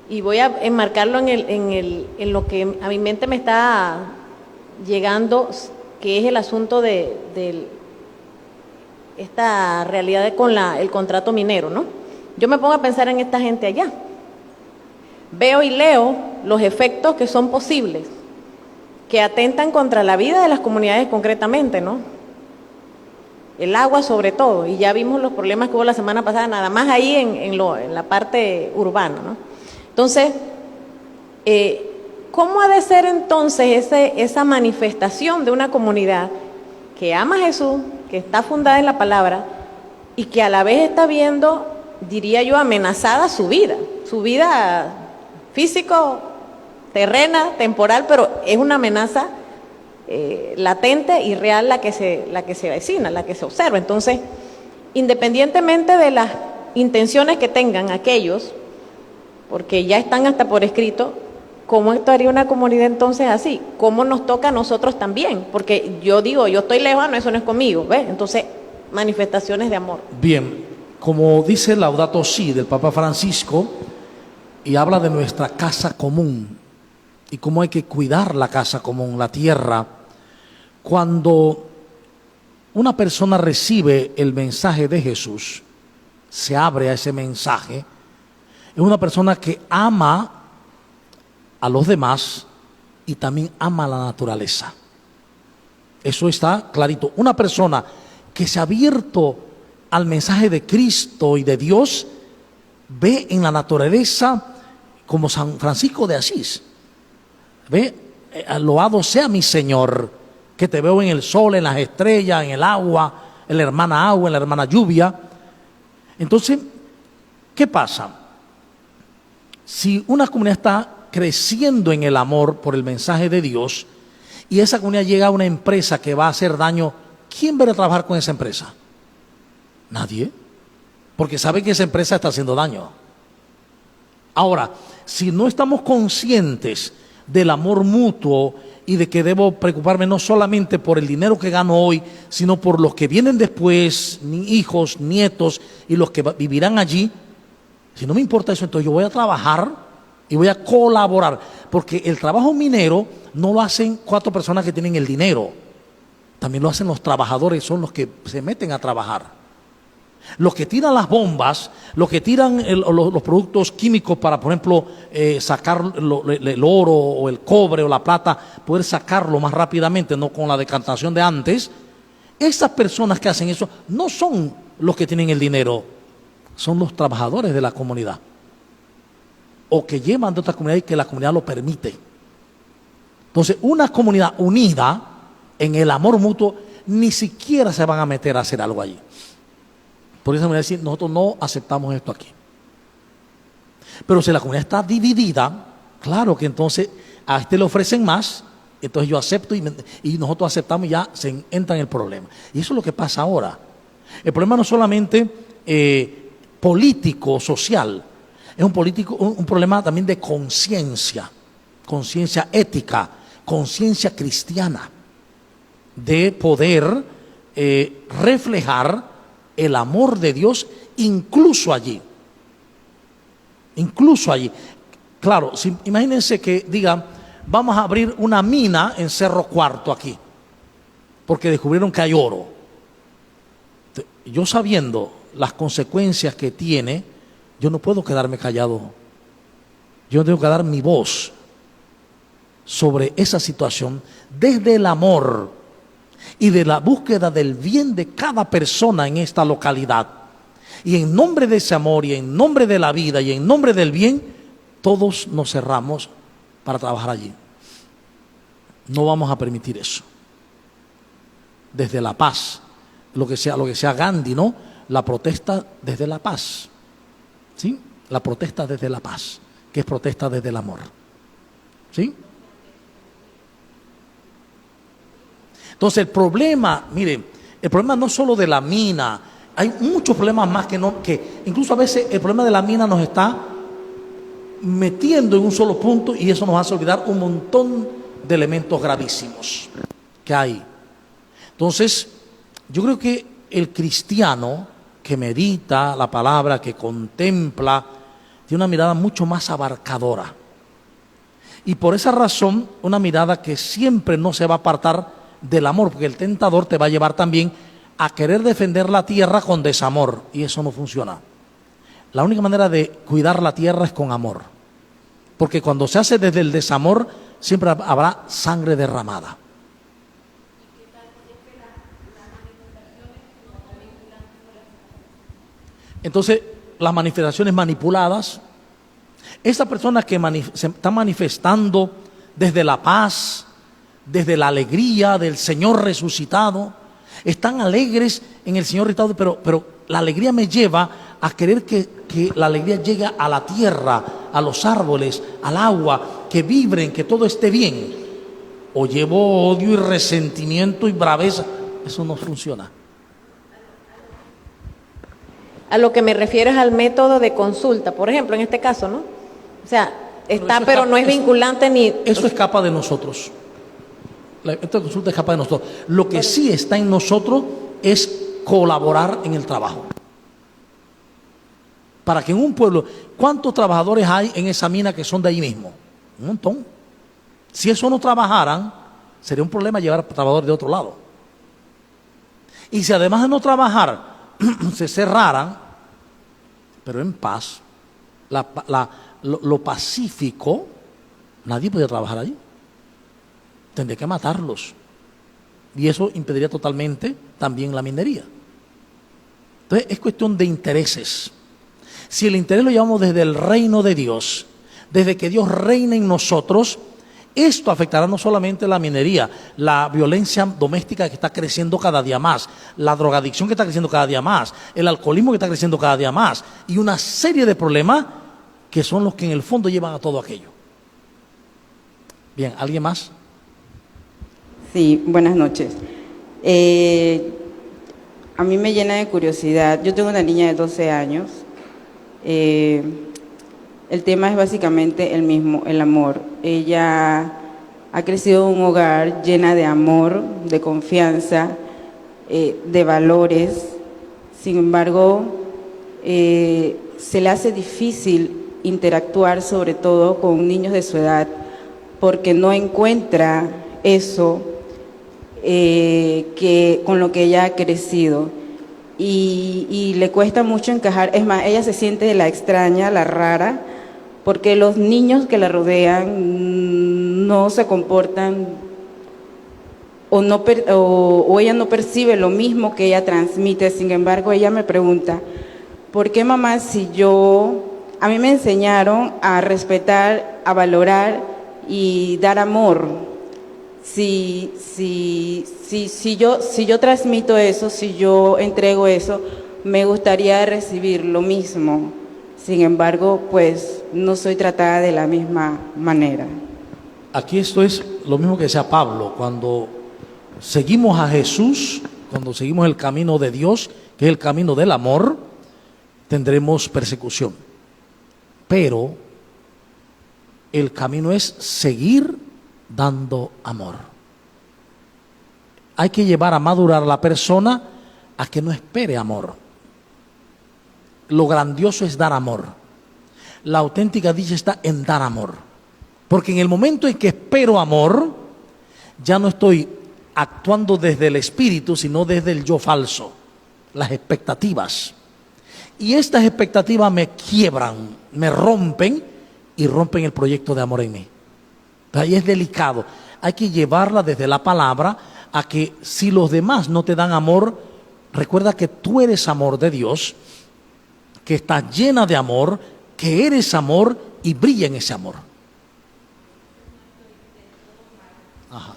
Speaker 2: Y voy a enmarcarlo en lo que a mi mente me está llegando, que es el asunto de esta realidad con el contrato minero, ¿no? Yo me pongo a pensar en esta gente allá. Veo y leo los efectos que son posibles, que atentan contra la vida de las comunidades concretamente, ¿no? El agua sobre todo, y ya vimos los problemas que hubo la semana pasada, nada más ahí en la parte urbana, ¿no? Entonces, ¿cómo ha de ser entonces esa manifestación de una comunidad que ama a Jesús, que está fundada en la palabra y que a la vez está viendo, diría yo, amenazada su vida físico, terrena, temporal, pero es una amenaza latente y real la que se avecina, la que se observa? Entonces, independientemente de las intenciones que tengan aquellos, porque ya están hasta por escrito, ¿cómo actuaría una comunidad entonces así? ¿Cómo nos toca a nosotros también? Porque yo digo, yo estoy lejano, eso no es conmigo, ¿ves? Entonces, manifestaciones de amor.
Speaker 1: Bien, como dice Laudato Si del Papa Francisco, y habla de nuestra casa común, y cómo hay que cuidar la casa común, la tierra. Cuando una persona recibe el mensaje de Jesús, se abre a ese mensaje, es una persona que ama a los demás y también ama la naturaleza. Eso está clarito. Una persona que se ha abierto al mensaje de Cristo y de Dios, ve en la naturaleza como San Francisco de Asís. Ve, loado sea mi Señor, que te veo en el sol, en las estrellas, en el agua, en la hermana agua, en la hermana lluvia. Entonces, ¿qué pasa? Si una comunidad está creciendo en el amor por el mensaje de Dios y esa comunidad llega a una empresa que va a hacer daño, ¿quién va a trabajar con esa empresa? Nadie, porque sabe que esa empresa está haciendo daño. Ahora, si no estamos conscientes del amor mutuo y de que debo preocuparme no solamente por el dinero que gano hoy, sino por los que vienen después, hijos, nietos y los que vivirán allí, si no me importa eso, entonces yo voy a trabajar y voy a colaborar, porque el trabajo minero no lo hacen 4 personas que tienen el dinero, también lo hacen los trabajadores, son los que se meten a trabajar. Los que tiran las bombas, los que tiran los productos químicos para, por ejemplo, sacar el oro o el cobre o la plata, poder sacarlo más rápidamente, no con la decantación de antes. Esas personas que hacen eso no son los que tienen el dinero, son los trabajadores de la comunidad, o que llevan de otra comunidad y que la comunidad lo permite. Entonces, una comunidad unida en el amor mutuo, ni siquiera se van a meter a hacer algo allí. Por eso me voy a decir, nosotros no aceptamos esto aquí. Pero si la comunidad está dividida, claro que entonces a este le ofrecen más, entonces yo acepto y nosotros aceptamos y ya se entra en el problema. Y eso es lo que pasa ahora. El problema no es solamente político, social. Es un problema también de conciencia ética, conciencia cristiana, de poder reflejar el amor de Dios incluso allí. Claro, imagínense que digan, vamos a abrir una mina en Cerro Cuarto aquí, porque descubrieron que hay oro. Yo sabiendo las consecuencias que tiene, yo no puedo quedarme callado. Yo tengo que dar mi voz sobre esa situación desde el amor y de la búsqueda del bien de cada persona en esta localidad. Y en nombre de ese amor y en nombre de la vida y en nombre del bien, todos nos cerramos para trabajar allí. No vamos a permitir eso. Desde la paz, lo que sea Gandhi, ¿no? La protesta desde la paz, ¿sí? La protesta desde la paz, que es protesta desde el amor, ¿sí? Entonces el problema, miren, el problema no solo de la mina, hay muchos problemas más que incluso a veces el problema de la mina nos está metiendo en un solo punto y eso nos hace olvidar un montón de elementos gravísimos que hay. Entonces, yo creo que el cristiano que medita la palabra, que contempla, tiene una mirada mucho más abarcadora. Y por esa razón, una mirada que siempre no se va a apartar del amor, porque el tentador te va a llevar también a querer defender la tierra con desamor, y eso no funciona. La única manera de cuidar la tierra es con amor, porque cuando se hace desde el desamor, siempre habrá sangre derramada. Entonces, las manifestaciones manipuladas, esas personas que se están manifestando desde la paz, desde la alegría del Señor resucitado, están alegres en el Señor resucitado, pero la alegría me lleva a querer que la alegría llegue a la tierra, a los árboles, al agua, que vibren, que todo esté bien. O llevo odio y resentimiento y braveza. Eso no funciona.
Speaker 2: A lo que me refiero es al método de consulta, por ejemplo, en este caso, ¿no? O sea, está, pero no es vinculante ni...
Speaker 1: Eso escapa de nosotros. Esta consulta escapa de nosotros. Lo que sí está en nosotros es colaborar en el trabajo. Para que en un pueblo, ¿cuántos trabajadores hay en esa mina que son de ahí mismo? Un montón. Si eso no trabajaran, sería un problema llevar a trabajadores de otro lado. Y si además de no trabajar, se cerraran, pero en paz, lo pacífico, nadie podía trabajar allí. Tendría que matarlos. Y eso impediría totalmente también la minería. Entonces es cuestión de intereses. Si el interés lo llevamos desde el reino de Dios, desde que Dios reina en nosotros, esto afectará no solamente la minería, la violencia doméstica que está creciendo cada día más, la drogadicción que está creciendo cada día más, el alcoholismo que está creciendo cada día más, y una serie de problemas que son los que en el fondo llevan a todo aquello. Bien, ¿alguien más?
Speaker 3: Sí, buenas noches. A mí me llena de curiosidad. Yo tengo una niña de 12 años. El tema es básicamente el mismo, el amor. Ella ha crecido en un hogar llena de amor, de confianza, de valores. Sin embargo, se le hace difícil interactuar, sobre todo con niños de su edad, porque no encuentra eso con lo que ella ha crecido. Y le cuesta mucho encajar. Es más, ella se siente la extraña, la rara, porque los niños que la rodean no se comportan o ella no percibe lo mismo que ella transmite. Sin embargo, ella me pregunta, ¿por qué, mamá, si a mí me enseñaron a respetar, a valorar y dar amor? Si yo transmito eso, si yo entrego eso, me gustaría recibir lo mismo. Sin embargo, pues no soy tratada de la misma manera.
Speaker 1: Aquí esto es lo mismo que decía Pablo, cuando seguimos a Jesús, cuando seguimos el camino de Dios, que es el camino del amor, tendremos persecución. pero el camino es seguir dando amor. Hay que llevar a madurar a la persona a que no espere amor. Lo grandioso es dar amor. La auténtica dicha está en dar amor. Porque en el momento en que espero amor, ya no estoy actuando desde el espíritu, sino desde el yo falso, las expectativas. Y estas expectativas me quiebran, me rompen y rompen el proyecto de amor en mí. Ahí es delicado. Hay que llevarla desde la palabra a que si los demás no te dan amor, recuerda que tú eres amor de Dios, que estás llena de amor, que eres amor y brilla en ese amor. Ajá.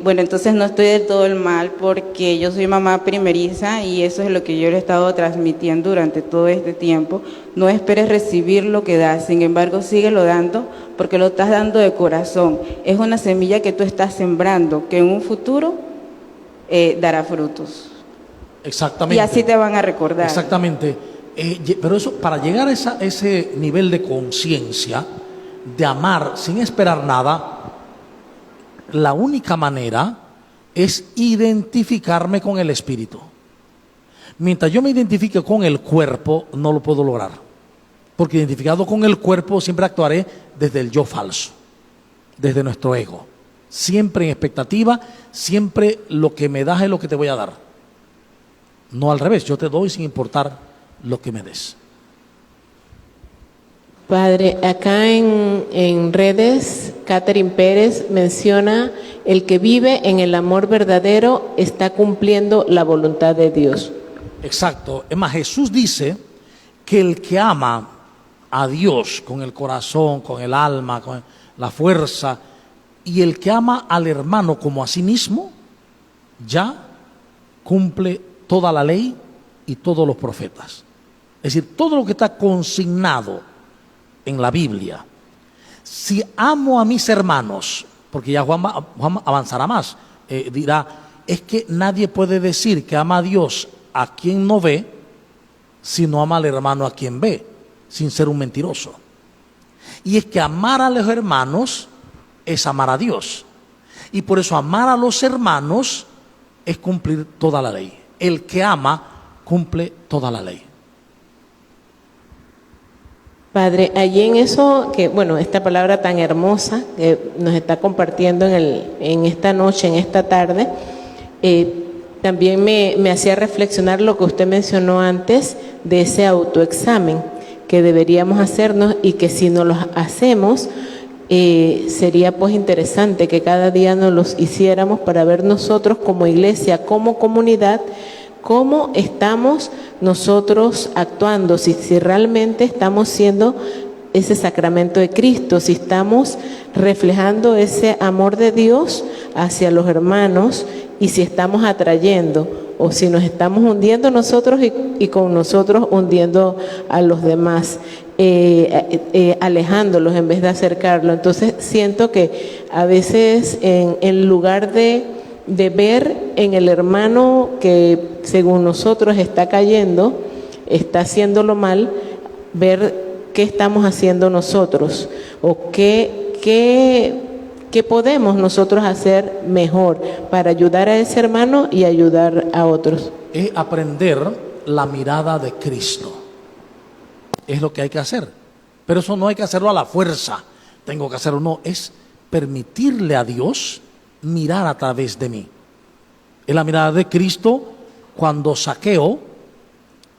Speaker 3: Bueno, entonces no estoy del todo mal porque yo soy mamá primeriza y eso es lo que yo le he estado transmitiendo durante todo este tiempo. No esperes recibir lo que das, sin embargo síguelo dando porque lo estás dando de corazón. Es una semilla que tú estás sembrando que en un futuro dará frutos.
Speaker 1: Exactamente.
Speaker 3: Y así te van a recordar.
Speaker 1: Exactamente. Pero eso, para llegar a ese nivel de conciencia, de amar sin esperar nada, la única manera es identificarme con el espíritu. Mientras yo me identifique con el cuerpo, no lo puedo lograr. Porque identificado con el cuerpo, siempre actuaré desde el yo falso, desde nuestro ego. Siempre en expectativa, siempre lo que me das es lo que te voy a dar. No al revés, yo te doy sin importar lo que me des.
Speaker 4: Padre, acá en redes, Catherine Pérez menciona: el que vive en el amor verdadero está cumpliendo la voluntad de Dios.
Speaker 1: Exacto. Es más, Jesús dice que el que ama a Dios con el corazón, con el alma, con la fuerza, y el que ama al hermano como a sí mismo, ya cumple toda la ley y todos los profetas. Es decir, todo lo que está consignado en la Biblia. Si amo a mis hermanos, porque ya Juan avanzará más, dirá, es que nadie puede decir que ama a Dios a quien no ve, si no ama al hermano a quien ve, sin ser un mentiroso. Y es que amar a los hermanos es amar a Dios. Y por eso amar a los hermanos es cumplir toda la ley. El que ama cumple toda la ley.
Speaker 4: Padre, allí en eso, que bueno, esta palabra tan hermosa que nos está compartiendo en esta noche, en esta tarde, también me hacía reflexionar lo que usted mencionó antes de ese autoexamen que deberíamos hacernos y que si no los hacemos, sería pues interesante que cada día nos los hiciéramos para ver nosotros como iglesia, como comunidad, cómo estamos nosotros actuando, si realmente estamos siendo ese sacramento de Cristo, si estamos reflejando ese amor de Dios hacia los hermanos y si estamos atrayendo o si nos estamos hundiendo nosotros y con nosotros hundiendo a los demás, alejándolos en vez de acercarlos. Entonces siento que a veces en lugar de ver en el hermano que según nosotros está cayendo, está haciéndolo mal, ver qué estamos haciendo nosotros o qué podemos nosotros hacer mejor para ayudar a ese hermano y ayudar a otros.
Speaker 1: Es aprender la mirada de Cristo. Es lo que hay que hacer. Pero eso no hay que hacerlo a la fuerza. Tengo que hacerlo, no. Es permitirle a Dios mirar a través de mí. Es la mirada de Cristo cuando Zaqueo,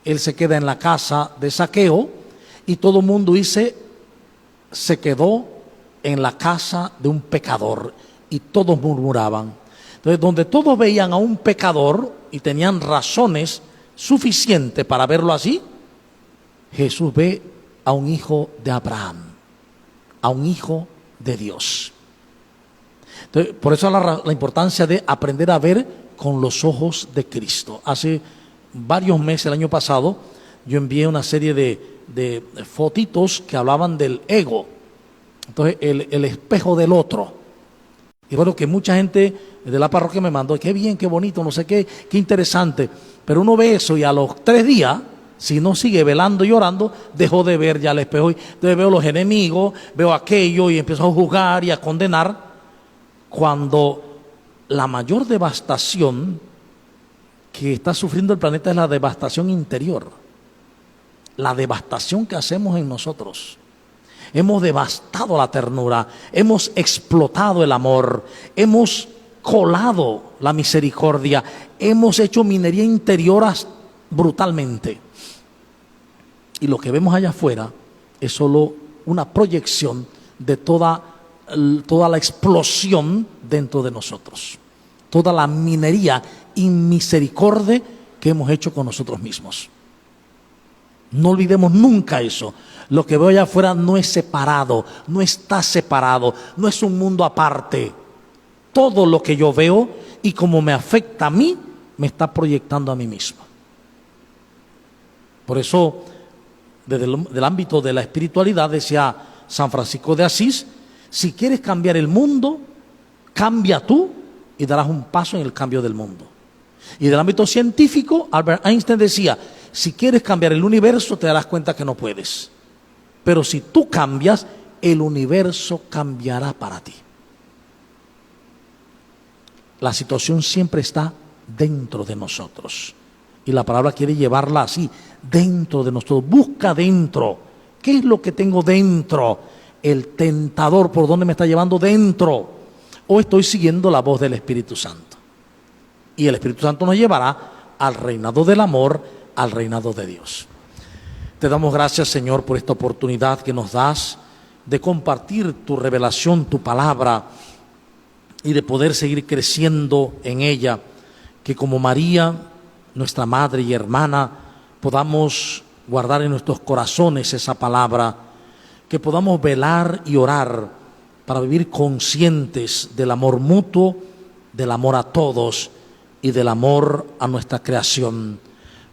Speaker 1: él se queda en la casa de Zaqueo y todo el mundo dice, se quedó en la casa de un pecador y todos murmuraban. Entonces, donde todos veían a un pecador y tenían razones suficientes para verlo así, Jesús ve a un hijo de Abraham, a un hijo de Dios. Entonces, por eso la importancia de aprender a ver con los ojos de Cristo. Hace varios meses, el año pasado, yo envié una serie de fotitos que hablaban del ego. Entonces, el espejo del otro. Y bueno, que mucha gente de la parroquia me mandó, qué bien, qué bonito, no sé qué, qué interesante. Pero uno ve eso y a los 3 días, si no sigue velando y orando, dejó de ver ya el espejo. Entonces veo los enemigos, veo aquello y empiezo a juzgar y a condenar, cuando la mayor devastación que está sufriendo el planeta es la devastación interior, la devastación que hacemos en nosotros. Hemos devastado la ternura, hemos explotado el amor, hemos colado la misericordia, hemos hecho minería interior brutalmente. Y lo que vemos allá afuera es solo una proyección de toda la explosión dentro de nosotros, toda la minería inmisericordia que hemos hecho con nosotros mismos. No olvidemos nunca eso. Lo que veo allá afuera no es separado, no está separado, no es un mundo aparte. Todo lo que yo veo y como me afecta a mí, me está proyectando a mí mismo. Por eso, desde el ámbito de la espiritualidad, decía San Francisco de Asís, si quieres cambiar el mundo, cambia tú y darás un paso en el cambio del mundo. Y del ámbito científico, Albert Einstein decía, si quieres cambiar el universo, te darás cuenta que no puedes. Pero si tú cambias, el universo cambiará para ti. La situación siempre está dentro de nosotros. Y la palabra quiere llevarla así, dentro de nosotros. Busca dentro. ¿Qué es lo que tengo dentro? El tentador, ¿por dónde me está llevando dentro? O estoy siguiendo la voz del Espíritu Santo. Y el Espíritu Santo nos llevará al reinado del amor, al reinado de Dios. Te damos gracias, Señor, por esta oportunidad que nos das de compartir tu revelación, tu palabra, y de poder seguir creciendo en ella, que como María, nuestra madre y hermana, podamos guardar en nuestros corazones esa palabra, que podamos velar y orar para vivir conscientes del amor mutuo, del amor a todos y del amor a nuestra creación.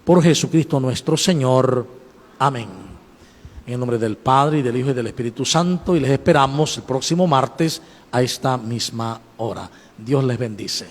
Speaker 1: Por Jesucristo nuestro Señor. Amén. En el nombre del Padre, y del Hijo, y del Espíritu Santo, y les esperamos el próximo martes a esta misma hora. Dios les bendice.